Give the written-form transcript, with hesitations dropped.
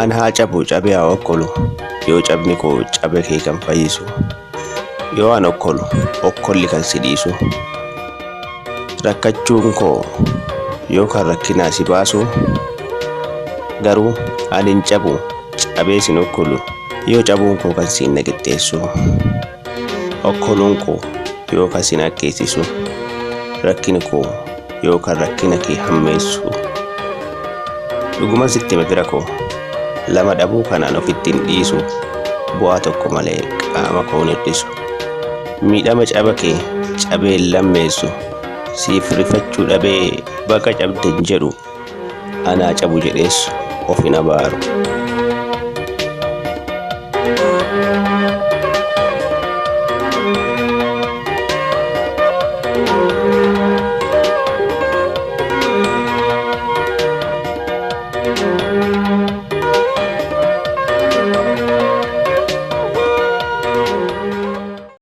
An haa cabu cabee haa okkolu yoo cabni koo cabe kee kan fayyisu. Yoo an okkolu okkolli kan si dhiisu. Rakkachuun koo yoo kan rakkinaa si baasu. Garuu ani hin cabu cabee sin okkolu yoo cabuun koo kan siin naqixxeessu. Okkoluun koo yoo kan sin akkeessisu. Rakkini koo yoo kan rakkina kee hammeessu. Dhuguma sitti hime fira koo lama dhabuu kanaan ofitti hin dhiisu. Bu'aa tokko malee qaama koo hin hir'isu. Miidhama caba kee cabee hin lammeessu. Siif rifachuu dhabee baqa cabde hin jedhu. Anaa cabu jedheessu of hin abaaru.